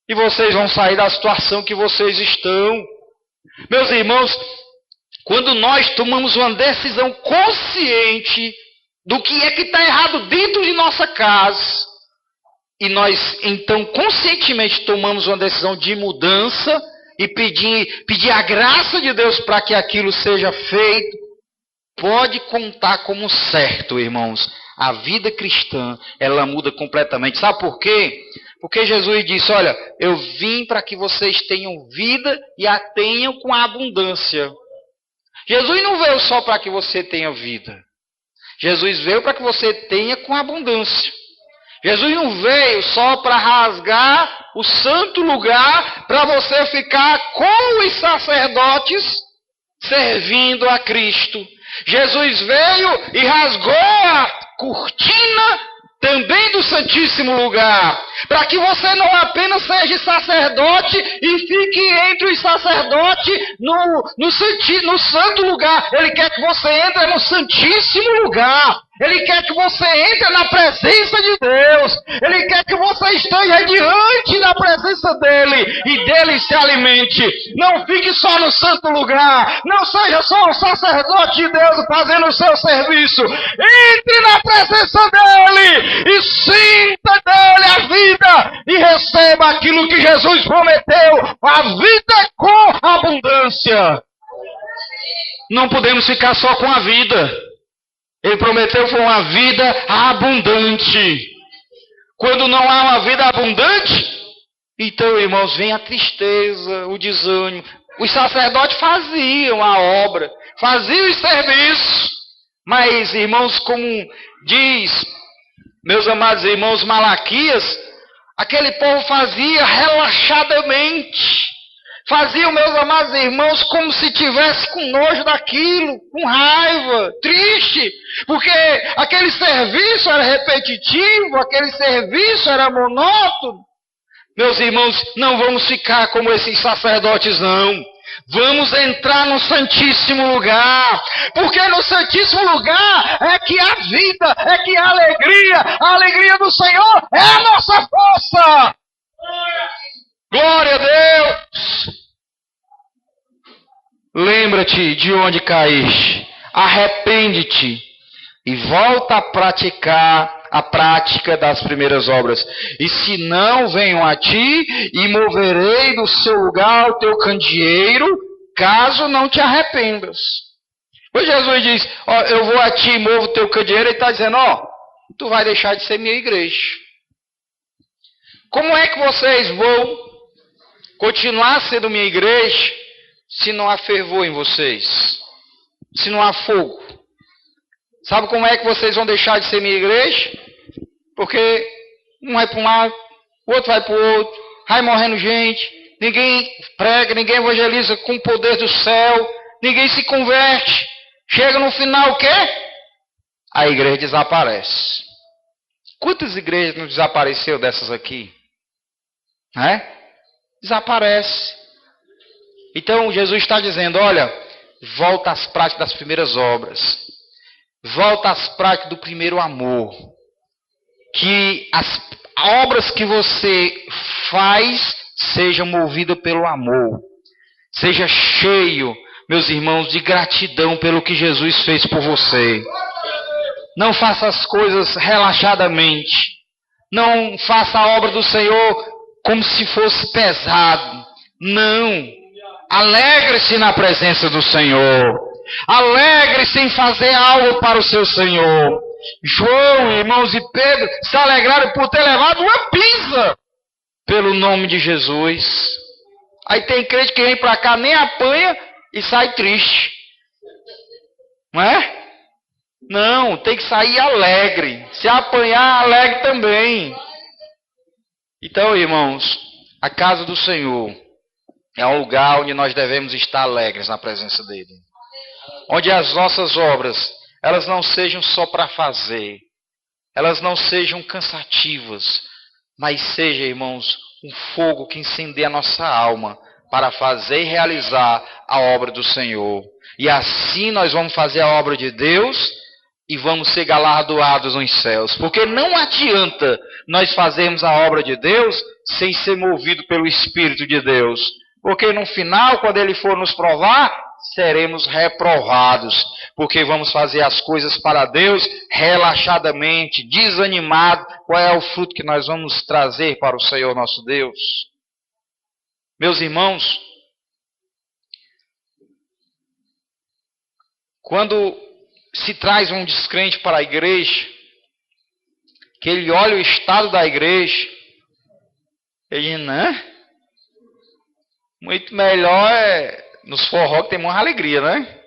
E vocês vão sair da situação que vocês estão. Meus irmãos, quando nós tomamos uma decisão consciente do que é que está errado dentro de nossa casa, e nós então conscientemente tomamos uma decisão de mudança e pedir a graça de Deus para que aquilo seja feito, pode contar como certo, irmãos. A vida cristã, ela muda completamente. Sabe por quê? Porque Jesus disse, olha, eu vim para que vocês tenham vida e a tenham com abundância. Jesus não veio só para que você tenha vida. Jesus veio para que você tenha com abundância. Jesus não veio só para rasgar o santo lugar para você ficar com os sacerdotes servindo a Cristo. Jesus veio e rasgou a cortina também do Santíssimo Lugar, para que você não apenas seja sacerdote e fique entre os sacerdotes no santo lugar. Ele quer que você entre no Santíssimo Lugar. Ele quer que você entre na presença de Deus. Ele quer que você esteja diante da presença dele e dele se alimente. Não fique só no santo lugar. Não seja só um sacerdote de Deus fazendo o seu serviço. Entre na presença dele e sinta dele a vida e receba aquilo que Jesus prometeu, a vida com abundância. Não podemos ficar só com a vida. Ele prometeu foi uma vida abundante. Quando não há uma vida abundante, então, irmãos, vem a tristeza, o desânimo. Os sacerdotes faziam a obra, faziam os serviços, mas, irmãos, como diz, meus amados irmãos, Malaquias, aquele povo fazia relaxadamente. Faziam, meus amados irmãos, como se tivesse com nojo daquilo, com raiva, triste, porque aquele serviço era repetitivo, aquele serviço era monótono. Meus irmãos, não vamos ficar como esses sacerdotes, não. Vamos entrar no Santíssimo Lugar, porque no Santíssimo Lugar é que há vida, é que há alegria. A alegria do Senhor é a nossa força. Glória a Deus! Lembra-te de onde caíste, arrepende-te e volta a praticar a prática das primeiras obras. E se não, venham a ti e moverei do seu lugar o teu candeeiro, caso não te arrependas. Pois Jesus diz, ó, eu vou a ti e movo o teu candeeiro, ele está dizendo, ó, tu vai deixar de ser minha igreja. Como é que vocês vão continuar sendo minha igreja se não há fervor em vocês? Se não há fogo? Sabe como é que vocês vão deixar de ser minha igreja? Porque um vai para um lado, o outro vai para o outro, vai morrendo gente, ninguém prega, ninguém evangeliza com o poder do céu, ninguém se converte. Chega no final o quê? A igreja desaparece. Quantas igrejas não desapareceu dessas aqui? Desaparece. Então Jesus está dizendo, olha, volta às práticas das primeiras obras. Volta às práticas do primeiro amor. Que as obras que você faz sejam movidas pelo amor. Seja cheio, meus irmãos, de gratidão pelo que Jesus fez por você. Não faça as coisas relaxadamente. Não faça a obra do Senhor como se fosse pesado. Não. Alegre-se na presença do Senhor. Alegre-se em fazer algo para o seu Senhor. João, irmãos, e Pedro se alegraram por ter levado uma pizza pelo nome de Jesus. Aí tem crente que vem para cá, nem apanha e sai triste. Não é? Não, tem que sair alegre. Se apanhar, alegre também. Então, irmãos, a casa do Senhor é um lugar onde nós devemos estar alegres na presença dele. Onde as nossas obras, elas não sejam só para fazer. Elas não sejam cansativas. Mas seja, irmãos, um fogo que incendeie a nossa alma para fazer e realizar a obra do Senhor. E assim nós vamos fazer a obra de Deus e vamos ser galardoados nos céus. Porque não adianta nós fazermos a obra de Deus sem ser movido pelo Espírito de Deus. Porque no final, quando Ele for nos provar, seremos reprovados. Porque vamos fazer as coisas para Deus relaxadamente, desanimado. Qual é o fruto que nós vamos trazer para o Senhor nosso Deus? Meus irmãos, quando se traz um descrente para a igreja, que ele olha o estado da igreja, ele diz, né? Muito melhor é nos forró que tem muita alegria, né?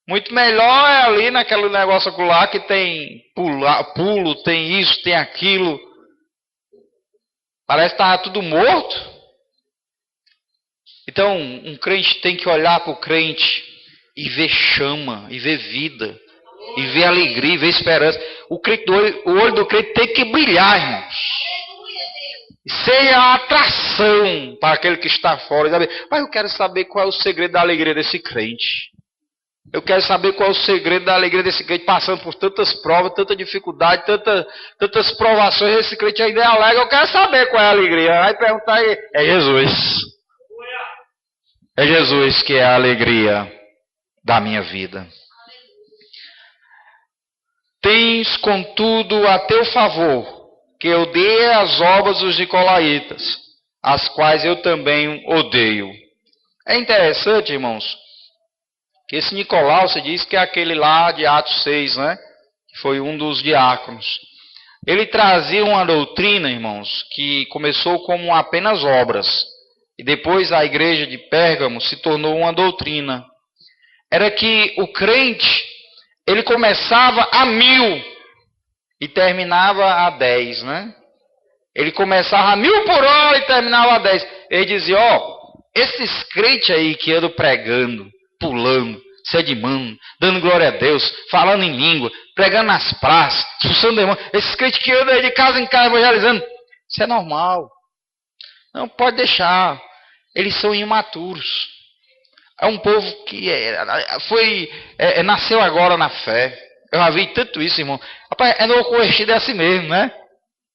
Muito melhor é ali naquele negócio lá que tem pulo, tem isso, tem aquilo. Parece que está tudo morto. Então, um crente tem que olhar para o crente e ver chama, e ver vida, e ver alegria, e ver esperança. O olho do crente tem que brilhar, irmãos. Ser a atração para aquele que está fora. Mas eu quero saber qual é o segredo da alegria desse crente. Eu quero saber qual é o segredo da alegria desse crente, passando por tantas provas, tanta dificuldade, tantas provações. Esse crente ainda é alegre. Eu quero saber qual é a alegria. Vai perguntar aí. É Jesus. É Jesus que é a alegria da minha vida. Tens, contudo, a teu favor, que odeia as obras dos nicolaítas, as quais eu também odeio. É interessante, irmãos, que esse Nicolau, se diz que é aquele lá de Atos 6, né? Que foi um dos diáconos. Ele trazia uma doutrina, irmãos, que começou como apenas obras. E depois a igreja de Pérgamo se tornou uma doutrina. Era que o crente, ele começava a 1000 e terminava a 10, né? Ele começava a 1000 por hora e terminava a 10. Ele dizia, esses crentes aí que andam pregando, pulando, se animando, dando glória a Deus, falando em língua, pregando nas praças, expulsando demônios, esses crentes que andam aí de casa em casa evangelizando, isso é normal. Não pode deixar. Eles são imaturos. É um povo que nasceu agora na fé. Eu já vi tanto isso, irmão. Rapaz, é novo convertido, é assim mesmo, né?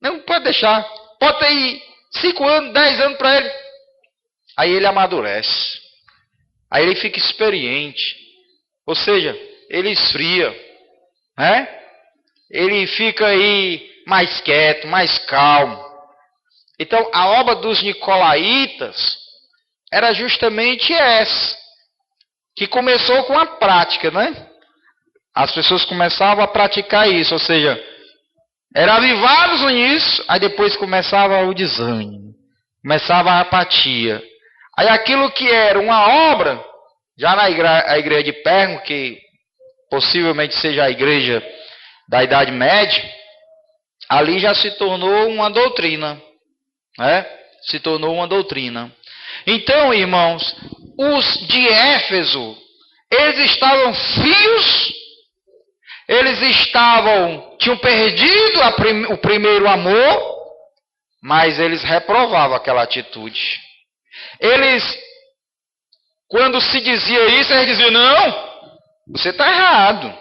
Não pode deixar. Pode ter 5 anos, 10 anos para ele. Aí ele amadurece. Aí ele fica experiente. Ou seja, ele esfria. Né? Ele fica aí mais quieto, mais calmo. Então, a obra dos nicolaítas era justamente essa. Que começou com a prática, né? As pessoas começavam a praticar isso, ou seja, eram avivados nisso, aí depois começava o desânimo, começava a apatia. Aí aquilo que era uma obra, já na igreja de Pérgamo, que possivelmente seja a igreja da Idade Média, ali já se tornou uma doutrina, né? Se tornou uma doutrina. Então, irmãos, os de Éfeso, eles estavam frios, tinham perdido o primeiro amor, mas eles reprovavam aquela atitude. Eles, quando se dizia isso, eles diziam: não, você está errado,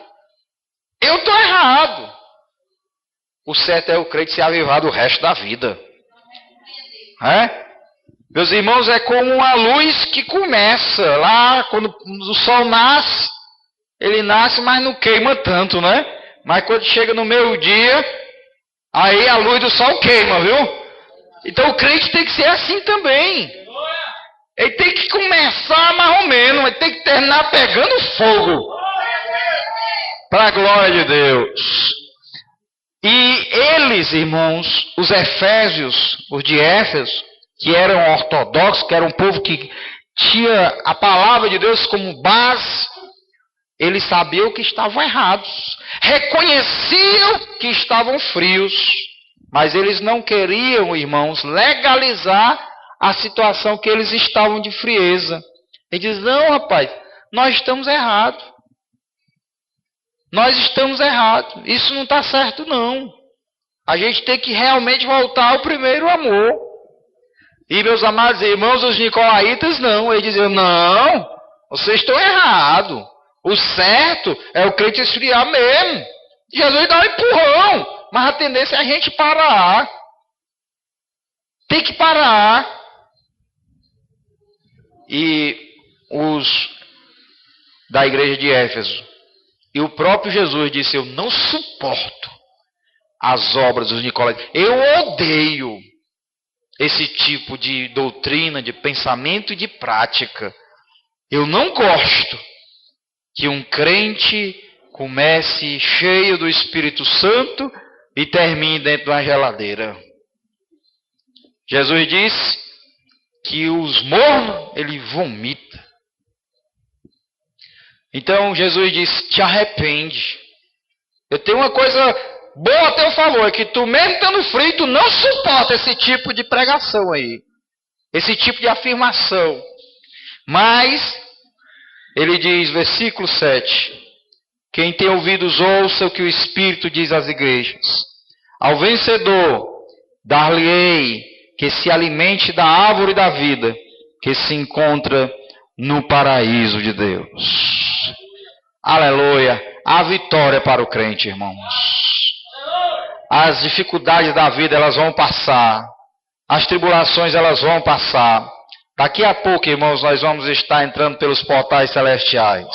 eu estou errado. O certo é o crente se avivar do resto da vida. Meus irmãos, é como uma luz que começa lá, quando o sol nasce, ele nasce, mas não queima tanto, né? Mas quando chega no meio-dia, aí a luz do sol queima, viu? Então o crente tem que ser assim também. Ele tem que começar mais ou menos, mas tem que terminar pegando fogo. Para a glória de Deus. E eles, irmãos, os efésios, os de Éfeso, que eram ortodoxos, que era um povo que tinha a palavra de Deus como base, eles sabiam que estavam errados, reconheciam que estavam frios, mas eles não queriam, irmãos, legalizar a situação que eles estavam de frieza. Eles dizem: não, rapaz, nós estamos errados. Nós estamos errados. Isso não está certo, não. A gente tem que realmente voltar ao primeiro amor. E, meus amados irmãos, os nicolaítas não. Eles diziam: não, vocês estão errados. O certo é o crente esfriar mesmo. Jesus dá um empurrão, mas a tendência é a gente parar. Tem que parar. E os da igreja de Éfeso, e o próprio Jesus disse: eu não suporto as obras dos nicolaítas. Eu odeio esse tipo de doutrina, de pensamento e de prática. Eu não gosto que um crente comece cheio do Espírito Santo e termine dentro de uma geladeira. Jesus disse que os mornos ele vomita. Então Jesus disse: te arrepende. Eu tenho uma coisa boa a teu favor, é que tu mesmo estando frio, tu não suporta esse tipo de pregação aí, esse tipo de afirmação. Mas ele diz, versículo 7: quem tem ouvidos ouça o que o Espírito diz às igrejas. Ao vencedor dar-lhe-ei que se alimente da árvore da vida, que se encontra no paraíso de Deus. Aleluia! A vitória para o crente, irmãos. As dificuldades da vida, elas vão passar. As tribulações, elas vão passar. Daqui a pouco, irmãos, nós vamos estar entrando pelos portais celestiais.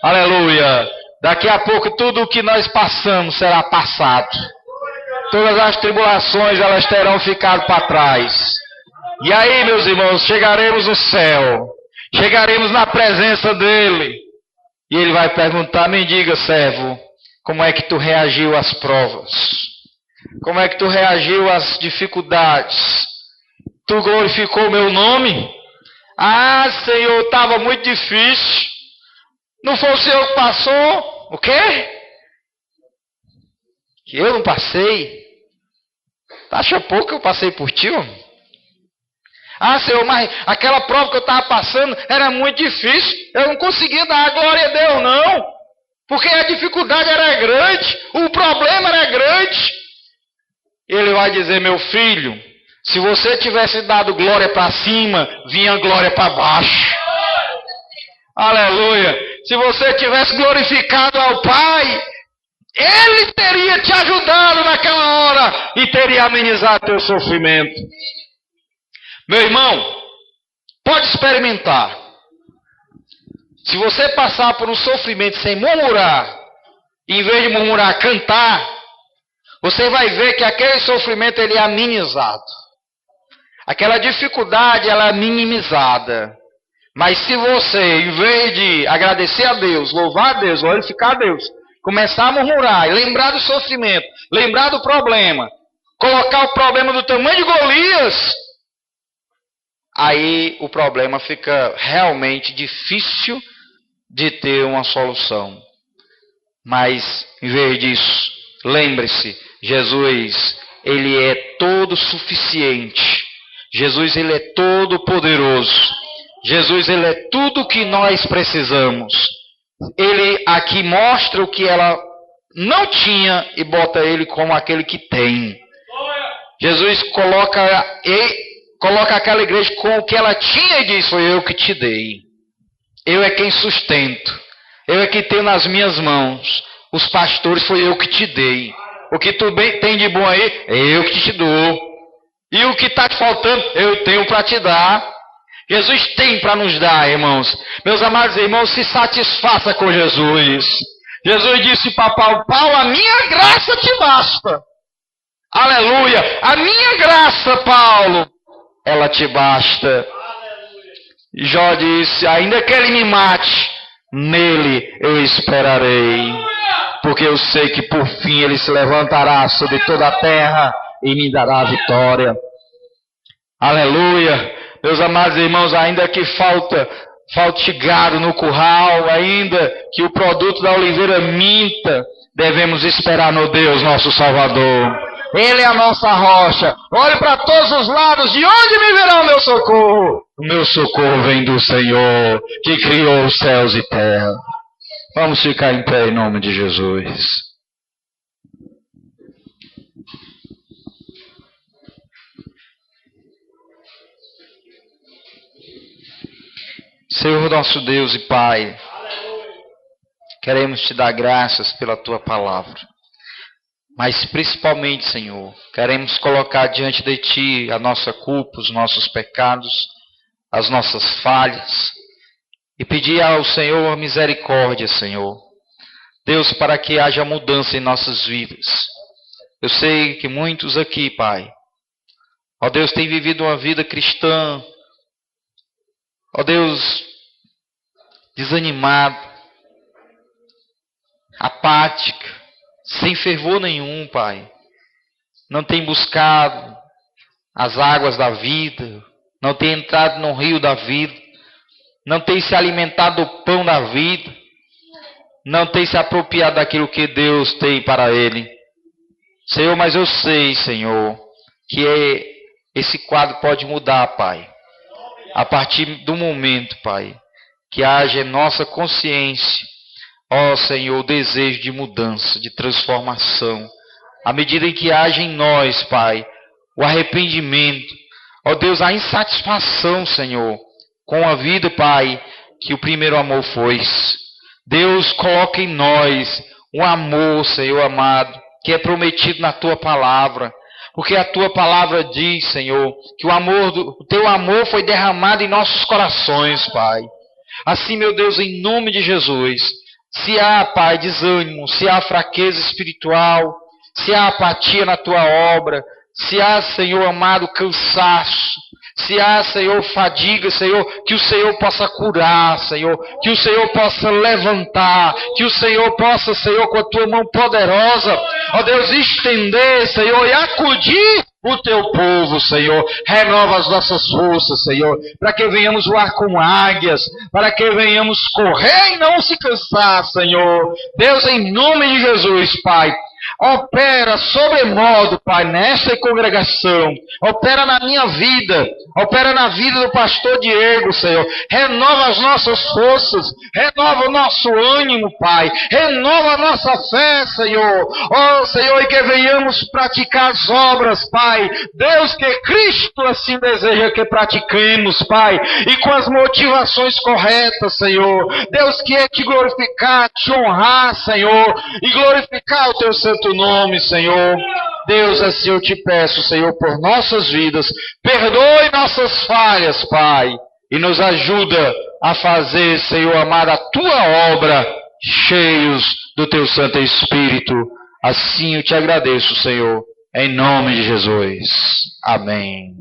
Aleluia! Daqui a pouco, tudo o que nós passamos será passado. Todas as tribulações, elas terão ficado para trás. E aí, meus irmãos, chegaremos no céu. Chegaremos na presença dele. E ele vai perguntar: me diga, servo, como é que tu reagiu às provas? Como é que tu reagiu às dificuldades? Tu glorificou o meu nome? Ah, Senhor, estava muito difícil. Não foi o Senhor que passou? O quê? Que eu não passei? Acha pouco que eu passei por ti, homem? Ah, Senhor, mas aquela prova que eu estava passando era muito difícil. Eu não conseguia dar a glória a Deus, não. Porque a dificuldade era grande. O problema era grande. Ele vai dizer: meu filho, se você tivesse dado glória para cima, vinha glória para baixo. Aleluia. Se você tivesse glorificado ao Pai, Ele teria te ajudado naquela hora e teria amenizado teu sofrimento. Meu irmão, pode experimentar. Se você passar por um sofrimento sem murmurar, em vez de murmurar, cantar, você vai ver que aquele sofrimento ele é amenizado. Aquela dificuldade ela é minimizada. Mas se você, em vez de agradecer a Deus, louvar a Deus, glorificar a Deus, começar a murmurar, lembrar do sofrimento, lembrar do problema, colocar o problema do tamanho de Golias, aí o problema fica realmente difícil de ter uma solução. Mas, em vez disso, lembre-se, Jesus, Ele é todo suficiente. Jesus, Ele é todo poderoso. Jesus, Ele é tudo o que nós precisamos. Ele aqui mostra o que ela não tinha e bota Ele como aquele que tem. Jesus coloca aquela igreja com o que ela tinha e diz: foi eu que te dei. Eu é quem sustento. Eu é que tenho nas minhas mãos. Os pastores foi eu que te dei. O que tu tem de bom aí, é eu que te dou. E o que está te faltando, eu tenho para te dar. Jesus tem para nos dar, irmãos. Meus amados irmãos, se satisfaça com Jesus. Jesus disse para Paulo: Paulo, a minha graça te basta. Aleluia! A minha graça, Paulo, ela te basta. Jó disse: ainda que ele me mate, nele eu esperarei. Porque eu sei que por fim ele se levantará sobre toda a terra e me dará a vitória. Aleluia! Meus amados irmãos, ainda que falte gado no curral, ainda que o produto da oliveira minta, devemos esperar no Deus nosso Salvador. Ele é a nossa rocha. Olhe para todos os lados, de onde me virá o meu socorro? O meu socorro vem do Senhor, que criou os céus e terra. Vamos ficar em pé em nome de Jesus. Senhor nosso Deus e Pai, queremos te dar graças pela tua palavra. Mas principalmente, Senhor, queremos colocar diante de ti a nossa culpa, os nossos pecados, as nossas falhas. E pedir ao Senhor misericórdia, Senhor. Deus, para que haja mudança em nossas vidas. Eu sei que muitos aqui, Pai, ó Deus, têm vivido uma vida cristã, ó Deus, desanimado, apática, sem fervor nenhum, Pai. Não tem buscado as águas da vida, não tem entrado no rio da vida, não tem se alimentado do pão da vida, não tem se apropriado daquilo que Deus tem para ele. Senhor, mas eu sei, Senhor, que esse quadro pode mudar, Pai. A partir do momento, Pai, que haja em nossa consciência, ó Senhor, o desejo de mudança, de transformação. À medida em que haja em nós, Pai, o arrependimento, ó Deus, a insatisfação, Senhor, com a vida, Pai, que o primeiro amor foi. Deus, coloca em nós um amor, Senhor amado, que é prometido na Tua palavra. Porque a Tua palavra diz, Senhor, que o Teu amor foi derramado em nossos corações, Pai. Assim, meu Deus, em nome de Jesus, se há, Pai, desânimo, se há fraqueza espiritual, se há apatia na Tua obra, se há, Senhor amado, cansaço, se há, Senhor, fadiga, Senhor, que o Senhor possa curar, Senhor, que o Senhor possa levantar, que o Senhor possa, Senhor, com a Tua mão poderosa, ó Deus, estender, Senhor, e acudir o Teu povo, Senhor. Renova as nossas forças, Senhor, para que venhamos voar como águias, para que venhamos correr e não se cansar, Senhor. Deus, em nome de Jesus, Pai, opera sobremodo, Pai, nessa congregação. Opera na minha vida. Opera na vida do pastor Diego, Senhor. Renova as nossas forças. Renova o nosso ânimo, Pai. Renova a nossa fé, Senhor. Oh, Senhor, e que venhamos praticar as obras, Pai. Deus, que Cristo assim deseja que pratiquemos, Pai. E com as motivações corretas, Senhor. Deus, que é te glorificar, te honrar, Senhor. E glorificar o Teu santo nome, Senhor. Deus, assim eu te peço, Senhor, por nossas vidas. Perdoe nossas falhas, Pai. E nos ajuda a fazer, Senhor amado, a Tua obra, cheios do Teu Santo Espírito. Assim eu te agradeço, Senhor, em nome de Jesus. Amém.